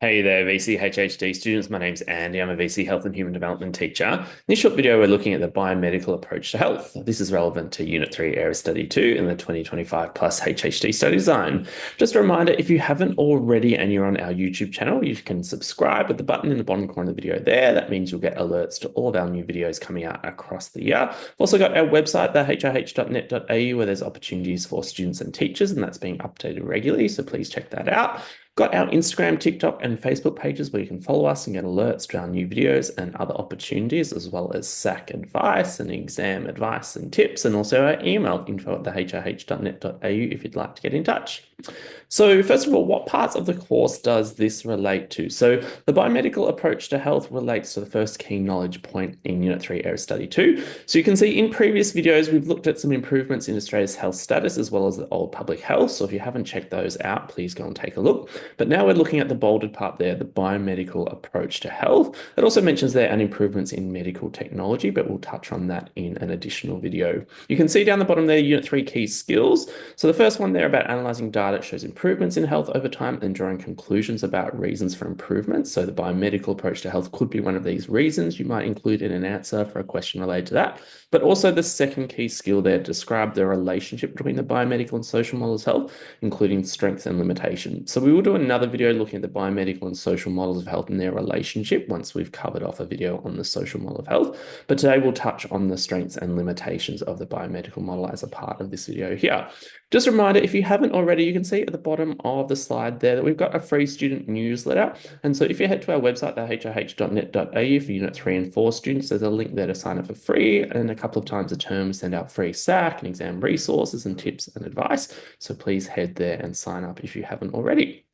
Hey there, VC students. My name's Andy. I'm a VC Health and Human Development teacher. In this short video, we're looking at the biomedical approach to health. This is relevant to Unit 3 Area Study 2 in the 2025 plus HHD study design. Just a reminder, if you haven't already and you're on our YouTube channel, you can subscribe with the button in the bottom corner of the video there. That means you'll get alerts to all of our new videos coming out across the year. We've also got our website, the hrh.net.au, where there's opportunities for students and teachers, and that's being updated regularly. So please check that out. Got our Instagram, TikTok, and Facebook pages where you can follow us and get alerts to our new videos and other opportunities, as well as SAC advice and exam advice and tips, and also our email info@thehrh.net.au if you'd like to get in touch. So first of all, what parts of the course does this relate to? So the biomedical approach to health relates to the first key knowledge point in Unit 3 Area Study 2. So you can see in previous videos, we've looked at some improvements in Australia's health status as well as the old public health. So if you haven't checked those out, please go and take a look. But now we're looking at the bolded part there, the biomedical approach to health. It also mentions there an improvements in medical technology, but we'll touch on that in an additional video. You can see down the bottom there, Unit 3 key skills. So the first one there about analysing data shows improvements in health over time and drawing conclusions about reasons for improvement. So the biomedical approach to health could be one of these reasons you might include in an answer for a question related to that. But also the second key skill there, describe the relationship between the biomedical and social models of health, including strengths and limitations. So we will do another video looking at the biomedical and social models of health and their relationship once we've covered off a video on the social model of health. But today we'll touch on the strengths and limitations of the biomedical model as a part of this video here. Just a reminder, if you haven't already, you can see at the bottom of the slide there that we've got a free student newsletter. And so if you head to our website, the hrh.net.au for Unit 3 and 4 students, there's a link there to sign up for free. And a couple of times a term, we send out free SAC and exam resources and tips and advice. So please head there and sign up if you haven't already.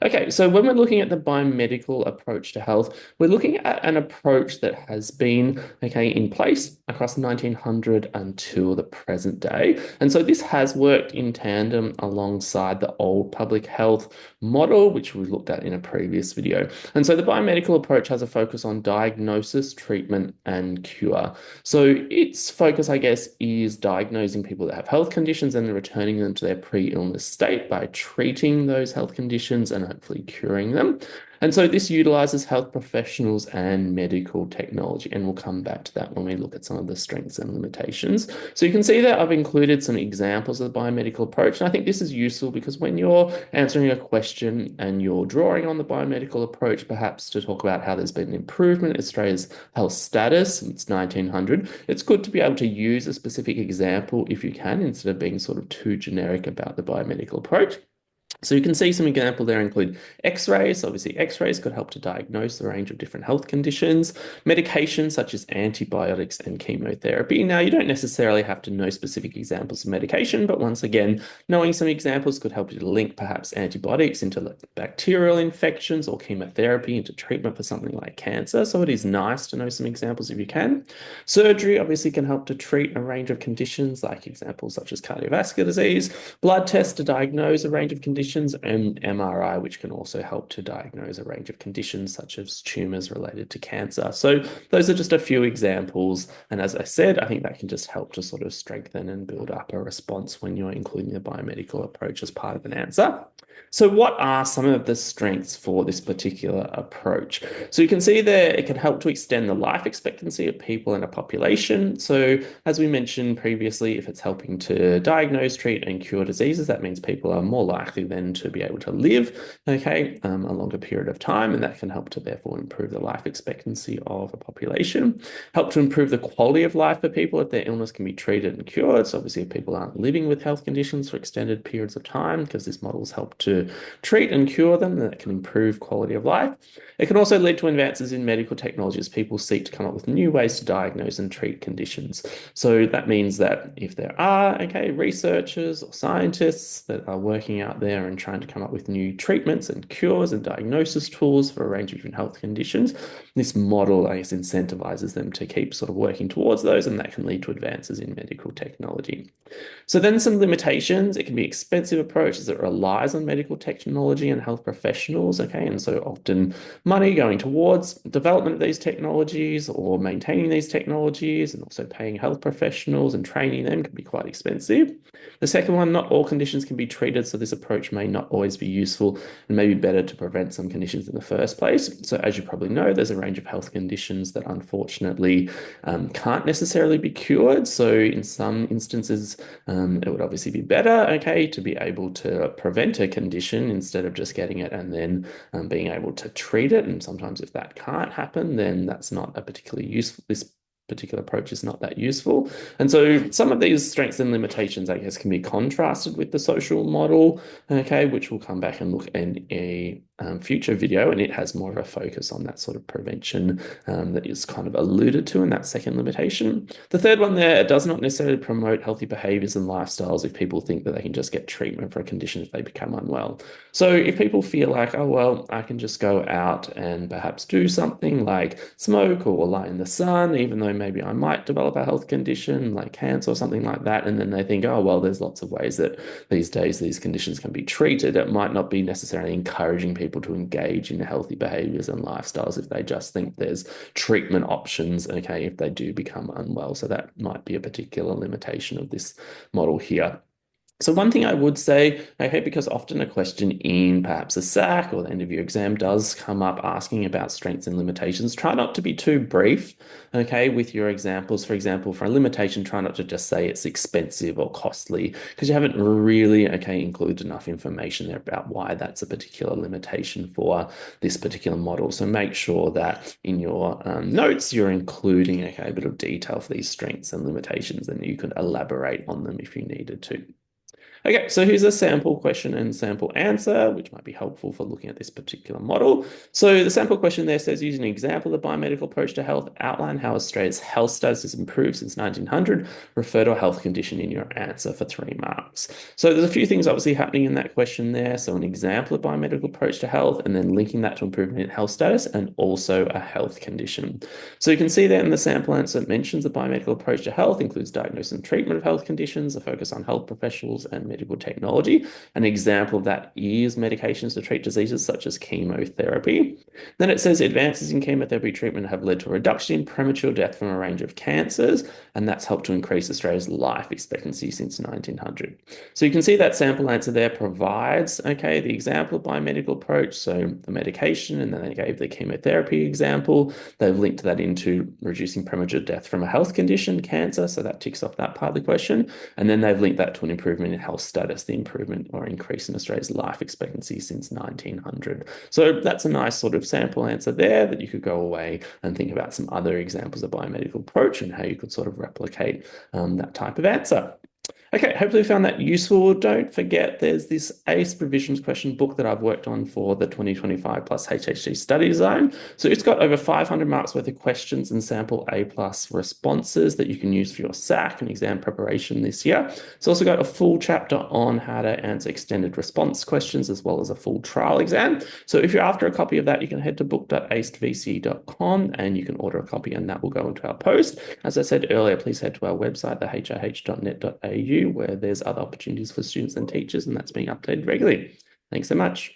Okay, so when we're looking at the biomedical approach to health, we're looking at an approach that has been, in place across 1900 until the present day. And so this has worked in tandem alongside the old public health model, which we looked at in a previous video. And so the biomedical approach has a focus on diagnosis, treatment, and cure. So its focus, I guess, is diagnosing people that have health conditions and returning them to their pre-illness state by treating those health conditions and hopefully curing them. And so this utilizes health professionals and medical technology, and we'll come back to that when we look at some of the strengths and limitations. So you can see that I've included some examples of the biomedical approach, and I think this is useful because when you're answering a question and you're drawing on the biomedical approach, perhaps to talk about how there's been an improvement in Australia's health status since 1900, it's good to be able to use a specific example if you can, instead of being sort of too generic about the biomedical approach. So you can see some examples there include X-rays. Obviously, X-rays could help to diagnose a range of different health conditions, medications such as antibiotics and chemotherapy. Now, you don't necessarily have to know specific examples of medication, but once again, knowing some examples could help you to link perhaps antibiotics into bacterial infections or chemotherapy into treatment for something like cancer. So it is nice to know some examples if you can. Surgery obviously can help to treat a range of conditions, like examples such as cardiovascular disease, blood tests to diagnose a range of conditions, and MRI, which can also help to diagnose a range of conditions such as tumors related to cancer. So those are just a few examples. And as I said, I think that can just help to sort of strengthen and build up a response when you're including the biomedical approach as part of an answer. So what are some of the strengths for this particular approach? So you can see there, it can help to extend the life expectancy of people in a population. So as we mentioned previously, if it's helping to diagnose, treat, and cure diseases, that means people are more likely then to be able to live, a longer period of time, and that can help to therefore improve the life expectancy of a population, help to improve the quality of life for people if their illness can be treated and cured. So obviously if people aren't living with health conditions for extended periods of time, because this model's helped to treat and cure them, that can improve quality of life. It can also lead to advances in medical technology as people seek to come up with new ways to diagnose and treat conditions. So that means that if there are, researchers or scientists that are working out there and trying to come up with new treatments and cures and diagnosis tools for a range of different health conditions, this model, incentivizes them to keep sort of working towards those, and that can lead to advances in medical technology. So then some limitations. It can be an expensive approach as it relies on medical technology and health professionals, and so often money going towards development of these technologies or maintaining these technologies, and also paying health professionals and training them can be quite expensive. The second one, not all conditions can be treated, so this approach may not always be useful and maybe better to prevent some conditions in the first place. So as you probably know, there's a range of health conditions that unfortunately can't necessarily be cured. So in some instances, it would obviously be better, okay, to be able to prevent a condition instead of just getting it and then being able to treat it. And sometimes if that can't happen, then that's not a particularly useful, this particular approach is not that useful. And so some of these strengths and limitations, I guess, can be contrasted with the social model, okay, which we'll come back and look in a future video, and it has more of a focus on that sort of prevention that is kind of alluded to in that second limitation. The third one there, it does not necessarily promote healthy behaviors and lifestyles if people think that they can just get treatment for a condition if they become unwell. So if people feel like, oh, well, I can just go out and perhaps do something like smoke or lie in the sun, even though maybe I might develop a health condition like cancer or something like that, and then they think, oh, well, there's lots of ways that these days these conditions can be treated. It might not be necessarily encouraging people to engage in healthy behaviors and lifestyles if they just think there's treatment options, okay, if they do become unwell. So that might be a particular limitation of this model here. So one thing I would say, okay, because often a question in perhaps a SAC or the end of your exam does come up asking about strengths and limitations, try not to be too brief, okay, with your examples. For example, for a limitation, try not to just say it's expensive or costly because you haven't really, okay, included enough information there about why that's a particular limitation for this particular model. So make sure that in your notes, you're including, okay, a bit of detail for these strengths and limitations, and you can elaborate on them if you needed to. Okay, so here's a sample question and sample answer, which might be helpful for looking at this particular model. So the sample question there says, using an example of the biomedical approach to health, outline how Australia's health status has improved since 1900. Refer to a health condition in your answer for 3 marks. So there's a few things obviously happening in that question there. So an example of biomedical approach to health, and then linking that to improvement in health status, and also a health condition. So you can see there in the sample answer, it mentions the biomedical approach to health includes diagnosis and treatment of health conditions, a focus on health professionals and medical technology. An example of that is medications to treat diseases such as chemotherapy. Then it says advances in chemotherapy treatment have led to a reduction in premature death from a range of cancers, and that's helped to increase Australia's life expectancy since 1900. So you can see that sample answer there provides, okay, the example of biomedical approach, so the medication, and then they gave the chemotherapy example. They've linked that into reducing premature death from a health condition, cancer, so that ticks off that part of the question. And then they've linked that to an improvement in health status, the improvement or increase in Australia's life expectancy since 1900. So that's a nice sort of sample answer there that you could go away and think about some other examples of biomedical approach and how you could sort of replicate that type of answer. Okay, hopefully you found that useful. Don't forget there's this ACE Provisions question book that I've worked on for the 2025 plus HHT study design. So it's got over 500 marks worth of questions and sample A+ responses that you can use for your SAC and exam preparation this year. It's also got a full chapter on how to answer extended response questions as well as a full trial exam. So if you're after a copy of that, you can head to book.acedvc.com and you can order a copy and that will go into our post. As I said earlier, please head to our website, thehih.net.au, where there's other opportunities for students and teachers, and that's being updated regularly. Thanks so much.